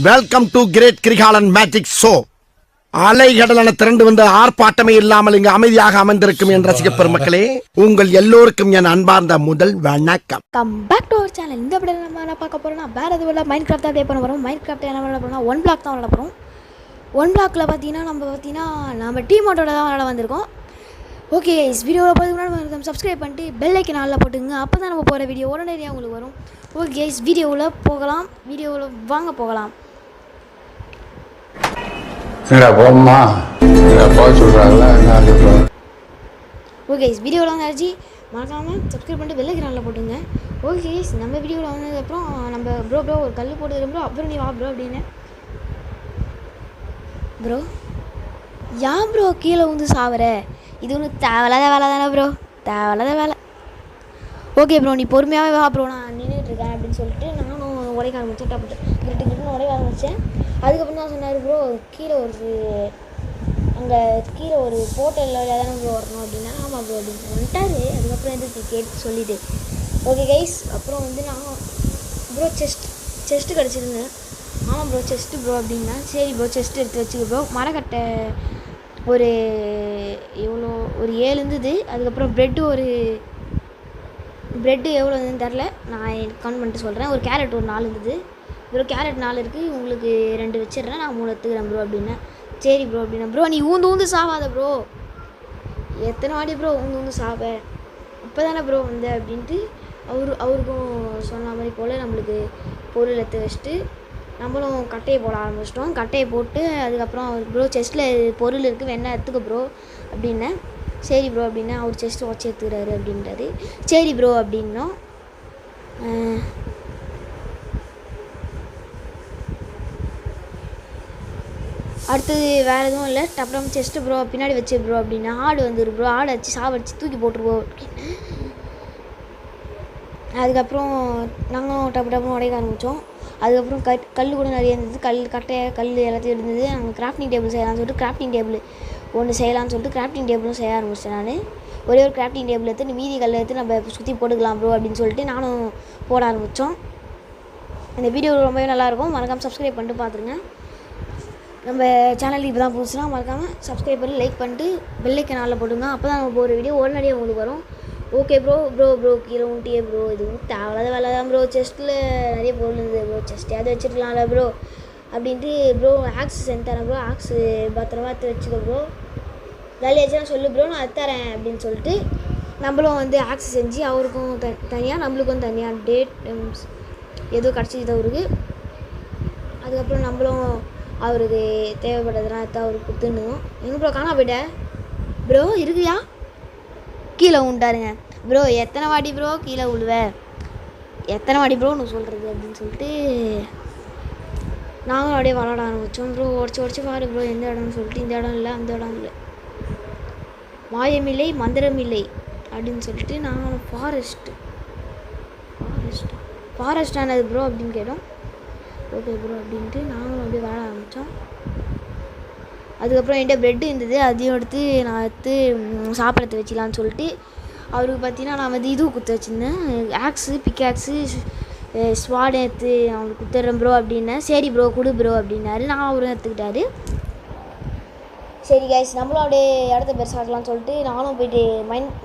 Welcome to great Kirikalan magic show. அலைகடலான திரண்டு வந்து ஆர்ப்பாட்டமே இல்லாமல் இங்கு அமைதியாக அமர்ந்திருக்கும் என் ரசிக பெருமக்களே, உங்கள் எல்லோருக்கும் என் அன்பார்ந்த முதல் வணக்கம். Come back to our channel. இந்த வீடியோ நம்ம என்ன பார்க்க போகிறோம்னா, வேறு எதுவும் இல்லை, மைண்ட் கிராஃப்ட் தான் ப்ளே பண்ண போகிறோம். மைண்ட் கிராஃப்ட் என்ன விளாட போகிறோம்னா, ஒன் பிளாக் தான் விளாட போகிறோம். ஒன் பிளாக்கில் பார்த்தீங்கன்னா நம்ம டீமோட்டோட தான் விளாட வந்திருக்கோம். ஓகே, வீடியோவில் பார்த்துக்கு முன்னாடி சப்ஸ்கிரைப் பண்ணிட்டு பெல் ஐக்கன் நல்லா போட்டுங்க. அப்போ தான் நம்ம போகிற வீடியோ உடனடியாக உங்களுக்கு வரும். ஓகே, வீடியோவில் வாங்க போகலாம். போமா ஓகே, வீடியோவில் வந்தாச்சு. மறக்காமல் சப்ஸ்கிரைப் பண்ணிட்டு பெல் ஐக்கன் நல்லா போட்டுங்க. ஓகே, நம்ம வீடியோவில் வந்ததுக்கப்புறம் நம்ம ப்ரோ ஒரு கல் போட்டு ப்ரோ, அப்புறம் நீ வா ப்ரோ அப்படின்னு. ப்ரோ ஏன் ப்ரோ கீழே வந்து சாவற? இது ஒன்று தேவையில்லாத வேலை தானே ப்ரோ, தேவையில்லாத வேலை. ஓகே ப்ரோ, நீ பொறுமையாகவே வா ப்ரோ, நான் நின்றுட்டுருக்கேன் அப்படின்னு சொல்லிட்டு நானும் உடைக்க ஆரம்பித்தேன். கிட்ட உடைக்க ஆரம்பித்தேன். அதுக்கப்புறம் தான் சொன்னார் ப்ரோ, கீழே ஒரு போர்ட்டலில் தானே ப்ரோ வரணும் அப்படின்னா. ஆமாம் ப்ரோ அப்படின்னு வந்துட்டார். அதுக்கப்புறம் எதுக்கு கேட்டு சொல்லிவிட்டு ஓகே கைஸ். அப்புறம் வந்து நான் ப்ரோ செஸ்ட்டு கிடச்சிருந்தேன். ஆமாம் ப்ரோ செஸ்ட்டு ப்ரோ அப்படின்னா. சரி ப்ரோ செஸ்ட்டு எடுத்து வச்சுக்க ப்ரோ. மரக்கட்டை ஒரு 7 இருந்தது. அதுக்கப்புறம் ப்ரெட்டு எவ்வளோ இருந்ததுன்னு தெரில, நான் கவுண்ட் பண்ணிட்டு சொல்கிறேன். ஒரு கேரட் ஒரு 4 இருந்தது ப்ரோ. கேரட் 4 இருக்குது, உங்களுக்கு 2 வச்சிடுறேன், நான் 3 எடுத்துக்கிறேன் ப்ரோ அப்படின்னா. சரி ப்ரோ அப்படின்னா. ப்ரோ நீ ஊந்து சாவாத ப்ரோ, எத்தனை வாடி ப்ரோ ஊந்து சாவ, இப்போ தானே ப்ரோ வந்த அப்படின்ட்டு அவருக்கும் சொன்ன மாதிரி போல் நம்மளுக்கு பொருள் எடுத்து வச்சுட்டு நம்மளும் கட்டையை போட ஆரம்பிச்சிட்டோம். கட்டையை போட்டு அதுக்கப்புறம் அவர் ப்ரோ செஸ்ட்டில் பொருள் இருக்குது வேணா எடுத்துக்க ப்ரோ அப்படின்னேன். சரி ப்ரோ அப்படின்னா. அவர் செஸ்ட்டு வச்சு எடுத்துக்கிறாரு அப்படின்றாரு. சரி ப்ரோ அப்படின்னோம். அடுத்தது வேறு எதுவும் இல்லை, டப்புறம் செஸ்ட்டு ப்ரோ பின்னாடி வச்சு ப்ரோ அப்படின்னா. ஆடு வந்துரு ப்ரோ, ஆடு வச்சு சாவடிச்சு தூக்கி போட்டுருவோம் அப்படின்னு. அதுக்கப்புறம் நாங்களும் டப்புன்னு உடைக்க ஆரம்பித்தோம். அதுக்கப்புறம் கல் கூட நிறைய இருந்தது. கல் எல்லாத்தையும் இருந்தது. நாங்கள் கிராஃப்டிங் டேபிள் செய்யலாம்னு சொல்லிட்டு கிராஃப்டிங் டேபிள் ஒன்று செய்யலாம்னு சொல்லிட்டு கிராஃப்டிங் டேபிளும் செய்ய ஆரம்பித்தேன். நான் ஒரே ஒரு கிராஃப்டிங் டேபிள் எடுத்து மீதி கல் எடுத்து நம்ம சுற்றி போட்டுக்கலாம் ப்ரோ அப்படின்னு சொல்லிட்டு நானும் போட ஆரம்பித்தோம். இந்த வீடியோ ரொம்பவே நல்லாயிருக்கும், மறக்காமல் சப்ஸ்கிரைப் பண்ணிட்டு பார்த்துருங்க. நம்ம சேனலுக்கு இப்போ தான் புதுசுனா மறக்காமல் சப்ஸ்கிரைப் பண்ணி லைக் பண்ணிட்டு பெல் ஐக்கன் நல்லா போட்டுங்க. அப்போ தான் நம்ம போகிற வீடியோ உடனடியாக உங்களுக்கு வரும். ஓகே ப்ரோ கீழே ஊட்டியே ப்ரோ, இது தேவையில்லாத வேலை தான் ப்ரோ. செஸ்ட்டில் நிறைய பொருள் இருந்தது ப்ரோ, செஸ்ட்டையாவது வச்சுருக்கலாம்ல ப்ரோ அப்படின்ட்டு. ப்ரோ ஆக்ஸ் செஞ்சு தரேன் ப்ரோ, ஆக்ஸு பத்திரமா எடுத்து வச்சுக்கோ ப்ரோ, வேலையாச்சும் சொல்லு ப்ரோ, நான் தரேன் அப்படின்னு சொல்லிட்டு நம்மளும் வந்து ஆக்ஸ் செஞ்சு அவருக்கும் தனியாக நம்மளுக்கும் தனியாக டேட் ஏதோ கிடச்சிது அவருக்கு. அதுக்கப்புறம் நம்மளும் அவருக்கு தேவைப்பட்டதுலாம் எடுத்து அவருக்கு கொடுத்துருந்தோம். எங்கே ப்ரோ காணா போயிட்ட ப்ரோ? இருக்குயா, கீழே விட்டாருங்க ப்ரோ. எத்தனை வாடி ப்ரோ கீழே விழுவ, எத்தனை வாடி ப்ரோ நான் சொல்கிறது அப்படின்னு சொல்லிட்டு நாங்களும் அப்படியே விளாட ஆரம்பித்தோம். ப்ரோ உடச்சி பாரு ப்ரோ எந்த இடம்னு சொல்லிட்டு. இந்த இடம் இல்லை, அந்த இடம் இல்லை, மாயமில்லை மந்திரமில்லை அப்படின்னு சொல்லிட்டு நாங்களும் ஃபாரஸ்டானது ப்ரோ அப்படின்னு கேட்டோம். ஓகே ப்ரோ அப்படின்ட்டு நாங்களும் அப்படியே விளாட ஆரம்பித்தோம். அதுக்கப்புறம் என்கிட்ட ப்ரெட்டு இருந்தது, அதையும் எடுத்து சாப்பிட்றது வச்சிடலான்னு சொல்லிட்டு அவருக்கு பார்த்தீங்கன்னா நான் வந்து இது குத்து வச்சுருந்தேன், ஆக்ஸு பிக்காக்ஸு ஸ்வாட் எடுத்து அவங்களுக்கு குத்துறேன் ப்ரோ அப்படின்னேன். சரி ப்ரோ கொடு ப்ரோ அப்படின்னாரு. நான் அவரும் எடுத்துக்கிட்டாரு. சரி கைஸ், நம்மளும் அப்படியே இடத்த பெருசாகலாம்னு சொல்லிட்டு நானும் போயிட்டு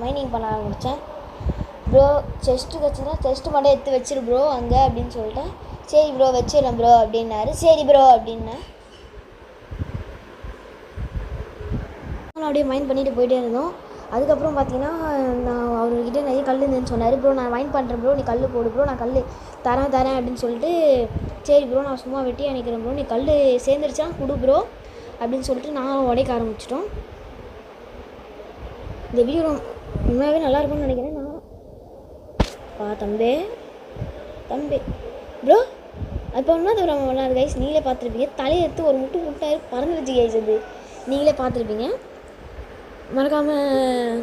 மைனிங் பண்ண ஆரம்பித்தேன். ப்ரோ செஸ்ட்டு வச்சுருந்தா செஸ்ட்டு மட்டும் எடுத்து வச்சிரு ப்ரோ அங்கே அப்படின்னு சொல்லிட்டேன். சரி ப்ரோ வச்சிடறேன் ப்ரோ அப்படின்னாரு. சரி ப்ரோ அப்படின்னேன். அப்படியே மைண்ட் பண்ணிட்டு போயிட்டே இருந்தோம். அதுக்கப்புறம் பார்த்தீங்கன்னா நான் அவர்கிட்ட நிறைய கல் இருந்துன்னு சொன்னார். ப்ரோ நான் மைண்ட் பண்ணுறேன் ப்ரோ, நீ கல் போடு ப்ரோ, நான் கல் தரேன் அப்படின்னு சொல்லிட்டு. சரி ப்ரோ நான் சும்மா வெட்டி அணைக்கிறேன் ப்ரோ, நீ கல் சேர்ந்துருச்சா கொடு ப்ரோ அப்படின்னு சொல்லிட்டு நாங்களும் உடைக்க ஆரம்பிச்சிட்டோம். இந்த வீடியோ உண்மையாகவே நல்லாயிருக்கும்னு நினைக்கிறேன். நான் தம்பி ப்ரோ அப்போ ஒன்றா தவிர விளாடு கைஸ், நீங்களே பார்த்துருப்பீங்க. தலையை எடுத்து ஒரு முட்டாரு பறந்துருச்சு கைஸ், அது நீங்களே பார்த்துருப்பீங்க. மறக்காமல்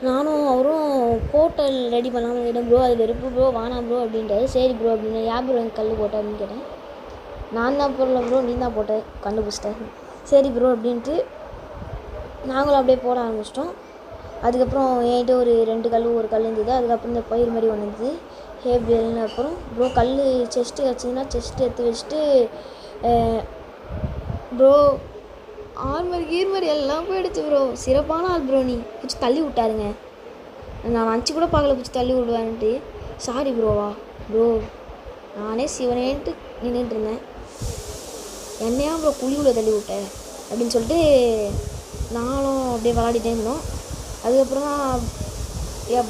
நானும் அவரும் போர்ட்டல் ரெடி பண்ணாமல் கேட்டேன். ப்ரோ அது வெறுப்பு ப்ரோ, வானா ப்ரோ அப்படின்றாரு. சரி ப்ரோ அப்படின்னா. யா ப்ரோ எனக்கு கல் போட்டேன் அப்படின்னு கேட்டேன். நான் தான் போடல ப்ரோ, நீ தான் போட்ட கண்டுபிடிச்சிட்டேன். சரி ப்ரோ அப்படின்ட்டு நாங்களும் அப்படியே போட ஆரம்பிச்சிட்டோம். அதுக்கப்புறம் என்கிட்ட ஒரு 2 கல் ஒரு கல் இருந்தது. அதுக்கப்புறம் இந்த பயிர் மாதிரி ஒன்று இருந்தது ஹேபியல்னு. அப்புறம் ப்ரோ கல் செஸ்ட்டு கிடச்சிதுன்னா செஸ்ட்டு எடுத்து வச்சுட்டு ப்ரோ கீர்மர் எல்லாம் போயிடுச்சு ப்ரோ. சிறப்பான ஆள் ப்ரோ. நீ பிடிச்சி தள்ளி விட்டாருங்க. நான் நினச்சி கூட பார்க்கல பிடிச்சி தள்ளி விடுவான்ட்டு. சாரி ப்ரோவா ப்ரோ, நானே சிவனேன்ட்டு நின்றுட்டு இருந்தேன். என்னையா ப்ரோ குழிவுல தள்ளி விட்டேன் அப்படின்னு சொல்லிட்டு நானும் அப்படியே விளாடிட்டே இருந்தோம். அதுக்கப்புறமா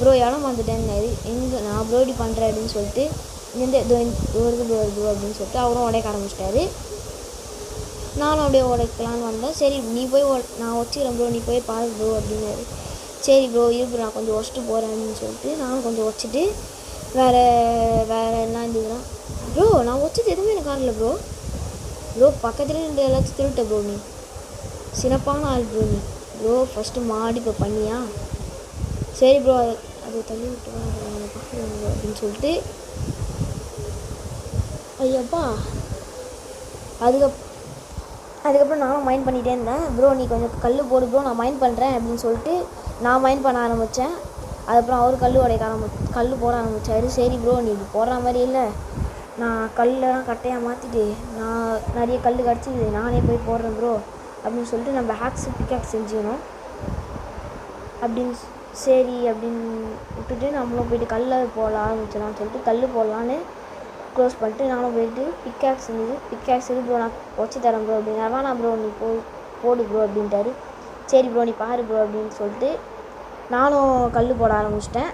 ப்ரோ இடம் வந்துட்டேன்னாரு. எங்கே நான் ப்ரோ இப்படி பண்ணுறேன் அப்படின்னு சொல்லிட்டு இங்கேருந்து வருது ப்ரோ அப்படின்னு சொல்லிட்டு அவரும் உடைக்க ஆரம்பிச்சிட்டாரு. நானும் அப்படியே உடைக்கலான்னு வந்தேன். சரி நீ போய் நான் வச்சுக்கிறேன் ப்ரோ, நீ போய் பாரு ப்ரோ அப்படின்னாரு. சரி ப்ரோ இருக்கு, நான் கொஞ்சம் வச்சுட்டு போகிறேன் அப்படின்னு சொல்லிட்டு நானும் கொஞ்சம் வச்சுட்டு வேறு என்ன இருந்ததுன்னா ப்ரோ நான் வச்சது எதுவுமே எனக்கு காணல ப்ரோ பக்கத்துலேயே இருந்து எல்லாத்தையும் திருட்ட ப்ரோ. நீ சிறப்பான ஆள் ப்ரோ. நீ ப்ரோ ஃபஸ்ட்டு மாடி இப்போ பண்ணியா? சரி ப்ரோ அது தள்ளி விட்டு பார்க்குறேன் ப்ரோ அப்படின்னு சொல்லிட்டு ஐயப்பா. அதுக்கப்புறம் நானும் மைண்ட் பண்ணிகிட்டே இருந்தேன். ப்ரோ நீ கொஞ்சம் கல் போடு ப்ரோ, நான் மைண்ட் பண்ணுறேன் அப்படின்னு சொல்லிட்டு நான் மைண்ட் பண்ண ஆரம்பித்தேன். அதுக்கப்புறம் அவர் கல் போட ஆரம்பித்தார். சரி ப்ரோ நீ இப்படி போடுற மாதிரி இல்லை, நான் கல்லெலாம் கட்டையாக மாற்றிட்டு நான் நிறைய கல் கிடச்சி நானே போய் போடுறேன் ப்ரோ அப்படின்னு சொல்லிட்டு நம்ம பிக்காக்ஸ் செஞ்சுக்கணும் அப்படின்னு. சரி அப்படின்னு விட்டுட்டு நம்மளும் போய்ட்டு கல்லை போட ஆரம்பிச்சிடலாம்னு சொல்லிட்டு கல் போடலான்னு க்ளோஸ் பண்ணிட்டு நானும் போயிட்டு பிக்காக்ஸ் இது ப்ரோ நான் வச்சு தரேன் ப்ரோ அப்படின்னு. நான் ப்ரோ நீ போடு ப்ரோ அப்படின்ட்டாரு. சரி ப்ரோ நீ பாரு ப்ரோ அப்படின்னு சொல்லிட்டு நானும் கல் போட ஆரம்பிச்சிட்டேன்.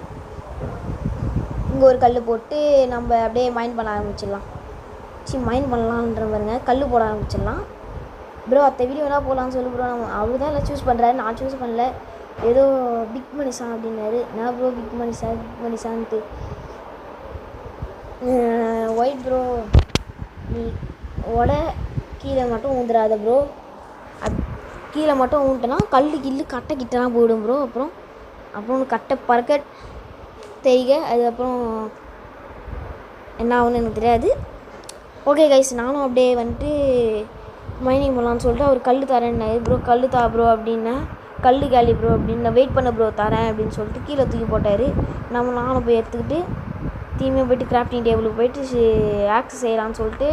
இங்கே ஒரு கல் போட்டு நம்ம அப்படியே மைண்ட் பண்ண ஆரம்பிச்சிடலாம். மைண்ட் பண்ணலான்ற பாருங்க, கல் போட ஆரம்பிச்சிடலாம் ப்ரோ. அத்தை வீடியோ வேணா போகலான்னு சொல்லி ப்ரோ. நம்ம அவர் தான் எல்லாம் சூஸ் பண்ணுறாரு, நான் சூஸ் பண்ணல. ஏதோ பிக் மணிஷா அப்படின்னாரு. நான் ப்ரோ பிக் மணிஷான்ட்டு ஒயிட் ப்ரோ நீ கீழே மட்டும் ஊந்துடாத ப்ரோ. கீழே மட்டும் ஊன்ட்டேன்னா கில்லு கட்டை கிட்டலாம் போயிடும் ப்ரோ. அப்புறம் கட்டை பறக்க தெரிக. அதுக்கப்புறம் என்ன ஆகுன்னு எனக்கு தெரியாது. ஓகே கைஸ், நானும் அப்படியே வந்துட்டு மைனிங் பண்ணலான்னு சொல்லிட்டு அவர் கல் தரேன்னாரு. ப்ரோ கல் தா ப்ரோ அப்படின்னா கல் காலி ப்ரோ அப்படின்னு. நான் வெயிட் பண்ண ப்ரோ தரேன் அப்படின்னு சொல்லிட்டு கீழே தூக்கி போட்டார். நானும் போய் எடுத்துக்கிட்டு திரும்பியும் போய்ட்டு கிராஃப்டிங் டேபிளுக்கு போயிட்டு ஆக்ஸ் செய்யலான்னு சொல்லிட்டு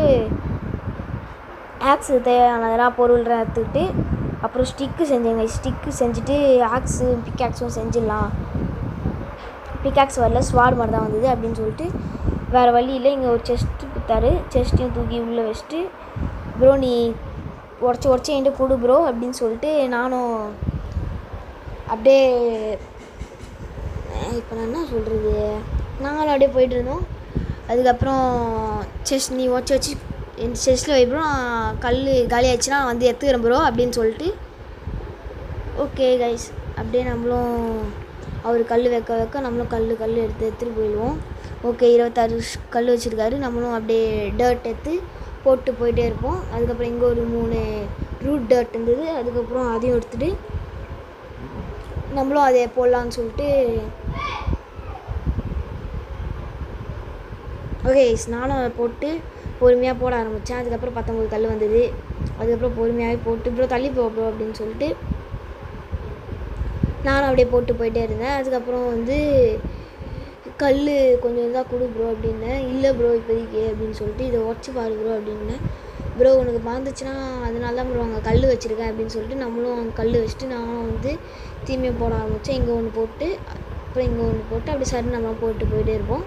ஆக்ஸு தேவையானதெல்லாம் பொருள்லாம் எடுத்துக்கிட்டு அப்புறம் ஸ்டிக்கு செஞ்சுட்டு பிக்காக்ஸும் செஞ்சிடலாம். பிக்காக்ஸ் வரல, ஸ்வாட் மாதிரி தான் வந்தது அப்படின்னு சொல்லிட்டு வேறு வழி இல்லை. இங்கே ஒரு செஸ்ட்டு கொடுத்தாரு. செஸ்ட்டையும் தூக்கி உள்ளே வச்சுட்டு ப்ரோ நீ உடச்சி என்கிட்ட கொடு ப்ரோ அப்படின்னு சொல்லிட்டு நானும் அப்படியே இப்போ நான் என்ன சொல்கிறது, நாங்களும் அப்படியே போய்ட்டுருந்தோம். அதுக்கப்புறம் நீ வச்சு என் செஸ்ட்டில் வை ப்ரோ, கல் காலி ஆயிடுச்சுன்னா வந்து எடுத்துக்கிறேன் ப்ரோ அப்படின்னு சொல்லிட்டு. ஓகே கைஸ், அப்படியே நம்மளும் அவர் கல் வைக்க நம்மளும் கல் எடுத்துகிட்டு போயிடுவோம். ஓகே 26 கல் வச்சுருக்காரு. நம்மளும் அப்படியே டர்ட் எடுத்து போட்டு போயிட்டே இருப்போம். அதுக்கப்புறம் இங்கே ஒரு 3 ரூட் டர்ட் இருந்தது. அதுக்கப்புறம் அதையும் எடுத்துகிட்டு நம்மளும் அதை போடலான்னு சொல்லிட்டு ஓகே நானும் அதை போட்டு பொறுமையாக போட ஆரம்பித்தேன். அதுக்கப்புறம் 19 கல் வந்தது. அதுக்கப்புறம் பொறுமையாகவே போட்டு ப்ரோ தள்ளி போ ப்ரோ அப்படின்னு சொல்லிட்டு நானும் அப்படியே போட்டு போயிட்டே இருந்தேன். அதுக்கப்புறம் வந்து கல் கொஞ்சம் இருந்தால் கொடு ப்ரோ அப்படின்னேன். இல்லை ப்ரோ இப்போதைக்கு அப்படின்னு சொல்லிட்டு இதை உடச்சி பாரு ப்ரோ அப்படின்னேன். ப்ரோ உனக்கு மறந்துச்சுன்னா அதனால தான் ப்ரோ அங்கே கல் வச்சுருக்கேன் அப்படின்னு சொல்லிட்டு நம்மளும் அங்கே கல் வச்சுட்டு நானும் வந்து தீமையை போட ஆரம்பித்தேன். இங்கே ஒன்று போட்டு அப்புறம் இங்கே ஒன்று போட்டு அப்படி சரி நம்ம போயிட்டே இருப்போம்.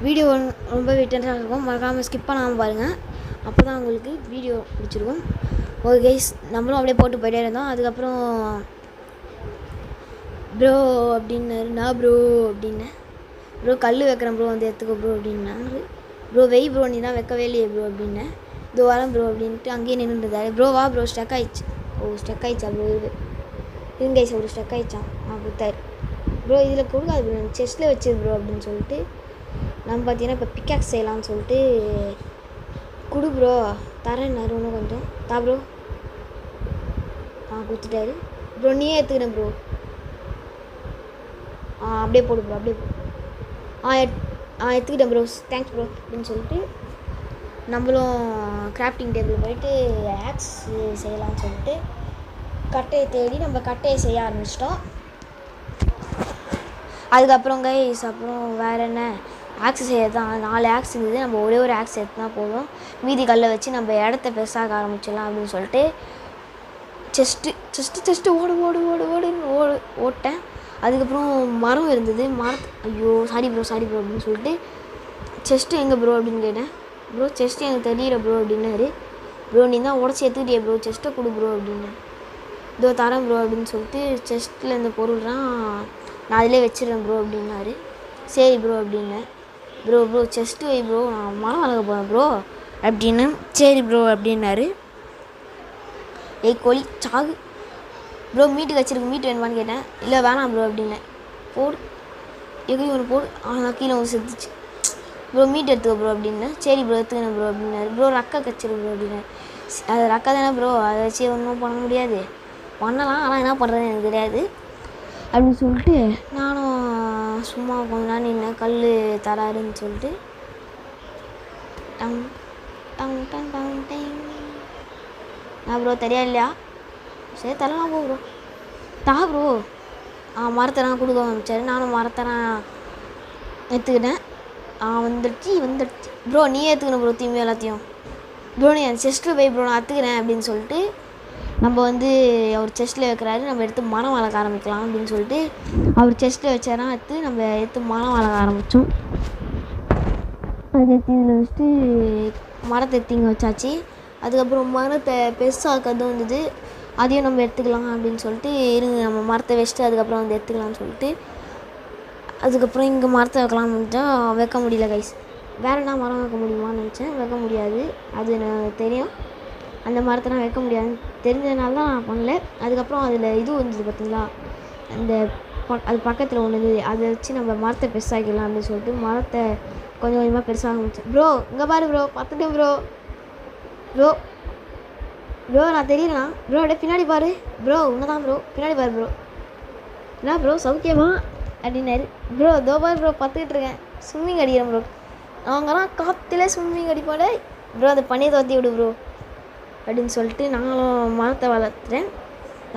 வீடியோ ரொம்ப விட்டன்ஸாக இருக்கும், மறக்காமல் ஸ்கிப் பண்ணாமல் பாருங்கள். அப்போ தான் உங்களுக்கு வீடியோ பிடிச்சிருக்கும். ஓகே கைஸ், நம்மளும் அப்படியே போட்டு போயிட்டே இருந்தோம். அதுக்கப்புறம் ப்ரோ அப்படின்னாரு. நான் ப்ரோ அப்படின்னேன். ப்ரோ கல் வைக்கிறேன் ப்ரோ வந்து எடுத்துக்கோ ப்ரோ அப்படின்னாரு. ப்ரோ வெய் ப்ரோ நீ தான் வைக்கவே இல்லையே ப்ரோ அப்படின்னேன். இதோ வரேன் ப்ரோ அப்படின்ட்டு அங்கேயே நின்றுருந்தாரு. ப்ரோ வா ப்ரோ ஸ்டக் ஆயிடுச்சு. ஸ்டக் ஆயிடுச்சா ப்ரோ இருங்க கைஸ், ஒரு ஸ்டக் ஆயிடுச்சான் கொடுத்தாரு. ப்ரோ இதில் கொடுக்காது ப்ரோ செஸ்ட்டில் வச்சிரு ப்ரோ அப்படின்னு சொல்லிட்டு நம்ம பார்த்தீங்கன்னா இப்போ பிக்காக்ஸ் செய்யலாம்னு சொல்லிட்டு கொடு ப்ரோ தரேன்னாரு. இன்னும் கொஞ்சம் தா ப்ரோ கொடுத்துட்டாரு. ப்ரோ நீயே எடுத்துக்கிறேன் ப்ரோ. அப்படியே போடு ப்ரோ அப்படியே போடு. எடுத்துக்கிட்டேன் ப்ரோ தேங்க்ஸ் ப்ரோ அப்படின்னு சொல்லிட்டு நம்மளும் கிராஃப்டிங் டேபிள் போயிட்டு ஆக்ஸ் செய்யலாம்னு சொல்லிட்டு கட்டையை தேடி நம்ம கட்டையை செய்ய ஆரம்பிச்சிட்டோம். அதுக்கப்புறம் கைஸ் அப்புறம் வேறு என்ன ஆக்ஸ் செய்ய தான் 4 ஆக்ஸ் இருந்தது. நம்ம ஒரே ஒரு ஆக்ஸ் எடுத்துனா போதும், மீதி கல்லை வச்சு நம்ம இடத்த பெருசாக ஆரம்பிச்சிடலாம் அப்படின்னு சொல்லிட்டு செஸ்ட்டு ஓடுன்னு ஓட்டேன். அதுக்கப்புறம் மரம் இருந்தது. ஐயோ சாரி ப்ரோ அப்படின்னு சொல்லிட்டு செஸ்ட்டு எங்கே ப்ரோ அப்படின்னு கேட்டேன். ப்ரோ செஸ்ட்டு எனக்கு தெரியல ப்ரோ அப்படின்னாரு. ப்ரோ நீ தான் உடச்சி எடுத்துக்கிட்டியே ப்ரோ, செஸ்ட்டை கொடு ப்ரோ அப்படின்னு. இதோ தரேன் ப்ரோ அப்படின்னு சொல்லிட்டு செஸ்ட்டில் இந்த பொருள்லாம் நான் அதிலே வச்சிடுறேன் ப்ரோ அப்படின்னாரு. சரி ப்ரோ அப்படின்னேன். ப்ரோ செஸ்ட்டு வை ப்ரோ, நான் மரம் வளர்க்க போகிறேன் ப்ரோ அப்படின்னு. சரி ப்ரோ அப்படின்னாரு. கோழி சாகு ப்ரோ, மீட்டுக்கு வச்சிருக்கு, மீட்டு வேணுமான்னு கேட்டேன். இல்லை வேணாம் ப்ரோ அப்படின்னேன். போடு எதுவும் ஒன்று போடு. ஆனால் கீழே வந்து செத்துச்சு. ப்ரோ மீட் எடுத்துக்க ப்ரோ அப்படின்னேன். சரி ப்ரோ எடுத்துக்கணும் ப்ரோ அப்படின்னாரு. ப்ரோ ரக்கா கச்சிரு ப்ரோ அப்படின்னாரு. அது ரக்கா தானே ப்ரோ, அதை வச்சு ஒன்றும் பண்ண முடியாது, பண்ணலாம் ஆனால் என்ன பண்ணுறதுன்னு எனக்கு தெரியாது அப்படின்னு சொல்லிட்டு நானும் சும்மா கொஞ்ச நாள் நின்று கல் தராருன்னு சொல்லிட்டு tongue tongue tongue tongue tongue. நான் ப்ரோ தெரியா இல்லையா, சரி தரலாம் போ ப்ரோ, ப்ரோ. மரத்தெல்லாம் கொடுக்க ஆரம்பிச்சாரு. நானும் மரத்தெல்லாம் எடுத்துக்கிட்டேன். வந்துடுச்சு ப்ரோ, நீயே எடுத்துக்கணும் ப்ரோ தீமையும் எல்லாத்தையும். ப்ரோ நீ என் செஸ்ட்டில் போய் ப்ரோ நான் எடுத்துக்கிறேன் அப்படின்னு சொல்லிட்டு நம்ம வந்து அவர் செஸ்ட்டில் வைக்கிறாரு. நம்ம எடுத்து மரம் வளர்க்க ஆரம்பிக்கலாம் அப்படின்னு சொல்லிட்டு அவர் செஸ்ட்டில் வச்சாரா நம்ம எடுத்து மரம் வளர்க்க ஆரம்பித்தோம். அது எடுத்து இதில் வச்சுட்டு மரத்தை எடுத்து இங்கே வச்சாச்சு. அதுக்கப்புறம் மரத்தை பெருசாக்கிறது வந்தது, அதையும் நம்ம எடுத்துக்கலாம் அப்படின்னு சொல்லிட்டு இருங்க நம்ம மரத்தை வச்சுட்டு அதுக்கப்புறம் வந்து எடுத்துக்கலாம்னு சொல்லிட்டு அதுக்கப்புறம் இங்கே மரத்தை வைக்கலாம்னு நினச்சா வைக்க முடியல கைஸ். வேறு என்ன மரம் வைக்க முடியுமான்னு நினச்சேன், வைக்க முடியாது. அது எனக்கு தெரியும், அந்த மரத்தை நான் வைக்க முடியாதுன்னு தெரிஞ்சதுனால தான் நான் பண்ணல. அதுக்கப்புறம் அதில் இது வந்தது பார்த்தீங்களா, அந்த அது பக்கத்தில் ஒன்று இருந்தது, அதை வச்சு நம்ம மரத்தை பெருசாக்கிடலாம் அப்படின்னு சொல்லிட்டு மரத்தை கொஞ்சம் கொஞ்சமாக பெருசாக ஆரம்பித்தேன். ப்ரோ இங்கே பாரு ப்ரோ, பார்த்துட்டேன் ப்ரோ நான் தெரியலண்ணா ப்ரோ, அப்படியே பின்னாடி பாரு ப்ரோ, உன்னதான் ப்ரோ, பின்னாடி பாரு ப்ரோ, என்ன ப்ரோ சௌக்கியமா அப்படின்னாரு. ப்ரோ தோ பாரு ப்ரோ, பார்த்துக்கிட்டு இருக்கேன், ஸ்விம்மிங் அடிக்கிறேன் ப்ரோ. நாங்கள்லாம் காற்றுல ஸ்விம்மிங் அடிப்பாட ப்ரோ, அந்த பனியை தோற்றி விடு ப்ரோ அப்படின்னு சொல்லிட்டு நாங்களும் மரத்தை வளர்த்துறேன்.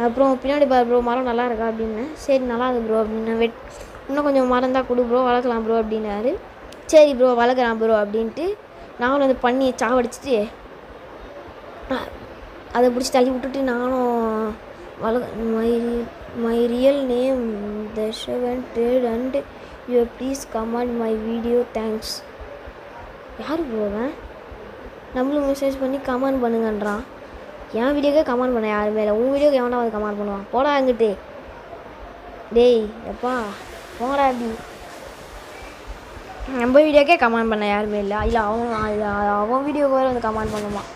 அப்புறம் பின்னாடி பாரு ப்ரோ மரம் நல்லா இருக்கா அப்படின்னு. சரி நல்லா இருக்கு ப்ரோ அப்படின்னு. இன்னும் கொஞ்சம் மரம் தான் கொடு ப்ரோ, வளர்க்கலாம் ப்ரோ அப்படின்னாரு. சரி ப்ரோ வளர்க்குறான் ப்ரோ அப்படின்ட்டு நாங்களும் வந்து பண்ணி சாவடிச்சிட்டு அதை பிடிச்சி தள்ளி விட்டுட்டு நானும் மை ரியல் நேம் தஷவன்டட் and you please comment my video thanks. யார் போவேன் நம்மளும் மெசேஜ் பண்ணி கமெண்ட் பண்ணுங்கன்றான். என் வீடியோக்கே கமெண்ட் பண்ண யாருமே இல்லை, உன் வீடியோக்கு எவனா வந்து கமெண்ட் பண்ணுவான், போடா அங்கிட்டு. டேய் எப்பா போடா அப்படி, நம்ம வீடியோக்கே கமெண்ட் பண்ண யாருமே இல்லை, இல்லை அவன் வீடியோக்கு வேறு வந்து கமெண்ட் பண்ணுவான்.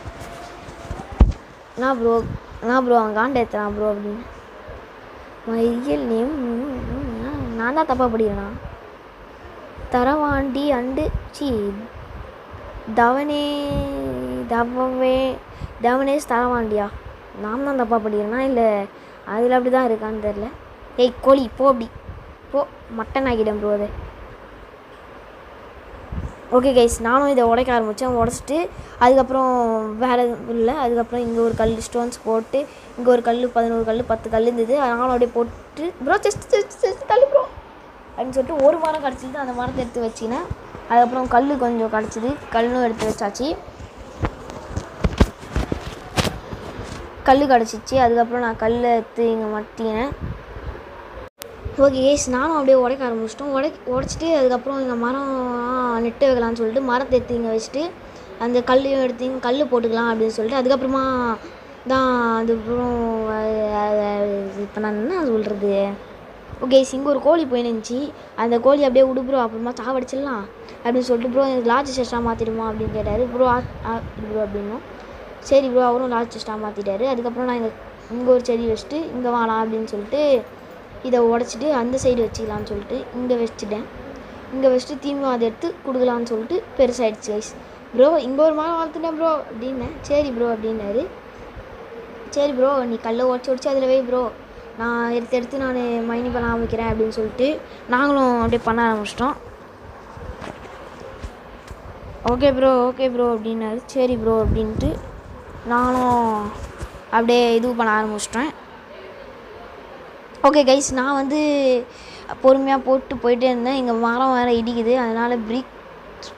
நான் ப்ரோ அவன் காண்ட ஏற்றுறான் ப்ரோ அப்படின்னு. மை ரியல் நேம் நான் தான் தப்பாக படிக்கிறேண்ணா. தரவாண்டி அண்டு தவனேஷ் தரவாண்டியா, நான் தான் தப்பாக படிக்கிறேன்னா இல்லை அதில் அப்படி தான் இருக்கான்னு தெரில. கோழி போ அப்படி போ, மட்டன் ஆக்கிட்டேன் ப்ரோ அதை. ஓகே கைஸ், நானும் இதை உடைக்க ஆரம்பித்தேன். உடச்சிட்டு அதுக்கப்புறம் வேறு இல்லை, அதுக்கப்புறம் இங்கே ஒரு கல் ஸ்டோன்ஸ் போட்டு இங்கே ஒரு கல் 11 கல் 10 கல் இருந்தது, நானும் அப்படியே போட்டு ப்ரோ செஸ்ட் தள்ளி ப்ரோ அப்படின்னு சொல்லிட்டு ஒரு மரம் கிடச்சிது. அந்த மரத்தை எடுத்து வச்சினேன். அதுக்கப்புறம் கல் கொஞ்சம் கிடச்சிது, கல்லும் எடுத்து வச்சாச்சு. கல் கிடச்சிச்சு. அதுக்கப்புறம் நான் கல்லை எடுத்து இங்கே மாட்டினேன். ஓகே கைஸ், நானும் அப்படியே உடைக்க ஆரம்பிச்சிட்டோம். உடைச்சிட்டு அதுக்கப்புறம் இங்கே மரம் நெட்டு வைக்கலான்னு சொல்லிட்டு மரத்தை எடுத்து இங்கே வச்சுட்டு அந்த கல்லையும் எடுத்து இங்கே கல் போட்டுக்கலாம் அப்படின்னு சொல்லிட்டு அதுக்கப்புறமா தான் அதுக்கப்புறம் இப்போ நான் என்ன சொல்கிறது. ஓகே இங்கே ஒரு கோழி போய் நின்றுச்சு, அந்த கோழி அப்படியே விடு ப்ரோ, அப்புறமா சாவடிச்சிடலாம் அப்படின்னு சொல்லிட்டு ப்ரோ எனக்கு லார்ஜ் செஸ்ட்டாக மாற்றிடுமா அப்படின்னு கேட்டார். ப்ரோ ப்ரோ அப்படின்னும் சரி ப்ரோ, அவரும் லார்ஜ் செஸ்ட்டாக மாற்றிட்டாரு. அதுக்கப்புறம் நான் இங்கே ஒரு செடி வச்சுட்டு இங்கே வாலாம் அப்படின்னு சொல்லிட்டு இதை உடச்சிட்டு அந்த சைடு வச்சுக்கலான்னு சொல்லிட்டு இங்கே வச்சுட்டேன். இங்கே வச்சுட்டு தீமை அதை எடுத்து கொடுக்கலான்னு சொல்லிட்டு பெருசாகிடுச்சு கைஸ். ப்ரோ இங்கே ஒரு மரம் வளர்த்துட்டேன் ப்ரோ அப்படின்னேன். சரி ப்ரோ அப்படின்னாரு. சரி ப்ரோ நீ கல்லை உடச்சி அதில் வை ப்ரோ, நான் எடுத்து நான் மைனி பண்ண ஆரம்பிக்கிறேன் அப்படின்னு சொல்லிட்டு நாங்களும் அப்படியே பண்ண ஆரம்பிச்சிட்டோம். ஓகே ப்ரோ அப்படின்னாரு. சரி ப்ரோ அப்படின்ட்டு நானும் அப்படியே இது பண்ண ஆரம்பிச்சிட்டேன். ஓகே கைஸ், நான் வந்து பொறுமையாக போயிட்டே இருந்தேன். இங்கே மரம் வேறு இடிக்குது, அதனால்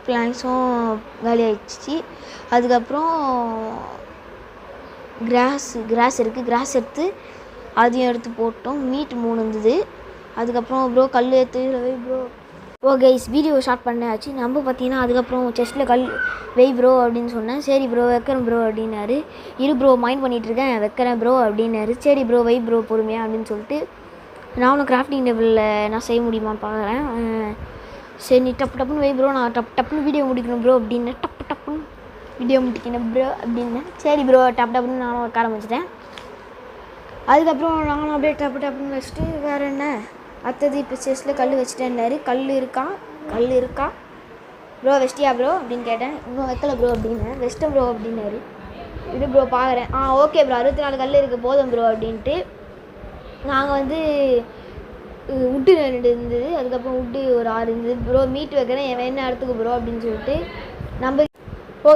பிளான்ஸும் காலி ஆயிடுச்சு. அதுக்கப்புறம் கிராஸ் எடுத்து அதையும் எடுத்து போட்டோம். மீட் 3 இருந்தது. அதுக்கப்புறம் ப்ரோ கல் ஏற்று ப்ரோ கைஸ் வீடியோ ஸ்டார்ட் பண்ணாச்சு. நம்ம பார்த்தீங்கன்னா அதுக்கப்புறம் செஸ்ட்டில் கல் வெய் ப்ரோ அப்படின்னு சொன்னேன். சரி ப்ரோ வைக்கிறேன் ப்ரோ அப்படின்னாரு. இரு ப்ரோ மைண்ட் பண்ணிகிட்ருக்கேன் வைக்கிறேன் ப்ரோ அப்படின்னாரு. சரி ப்ரோ வெய் ப்ரோ பொறுமையாக அப்படின்னு சொல்லிட்டு நானும் கிராஃப்டிங் டேபிளில் நான் செய்ய முடியுமான்னு பார்க்குறேன். சரி நீ டப்புன்னு வெய் ப்ரோ, நான் டப்புன்னு வீடியோ முடிக்கணும் ப்ரோ அப்படின்னு டப்புன்னு வீடியோ முடிக்கணும் ப்ரோ அப்படின்னு. சரி ப்ரோ டப்புன்னு நானும் வைக்க ஆரம்பிச்சிட்டேன். அதுக்கப்புறம் நானும் அப்படியே டப்புன்னு வச்சுட்டு வேறு என்ன அடுத்தது இப்போ செஸ்ட்டில் கல் வச்சுட்டேன்னாரு. கல் இருக்கா ப்ரோ வெஸ்ட்டியா ப்ரோ அப்படின்னு கேட்டேன். இன்னும் வைக்கல ப்ரோ அப்படின்னேன். வெஸ்ட்டேன் ப்ரோ அப்படின்னாரு. இது ப்ரோ பார்க்குறேன். ஓகே ப்ரோ 64 கல் இருக்குது போதும் ப்ரோ அப்படின்ட்டு நாங்கள் வந்து உட்டு 2 இருந்தது. அதுக்கப்புறம் உட்டு ஒரு 6 இருந்தது. ப்ரோ மீட் வைக்கிறேன் என்ன இடத்துக்கு ப்ரோ அப்படின்னு சொல்லிட்டு நம்ம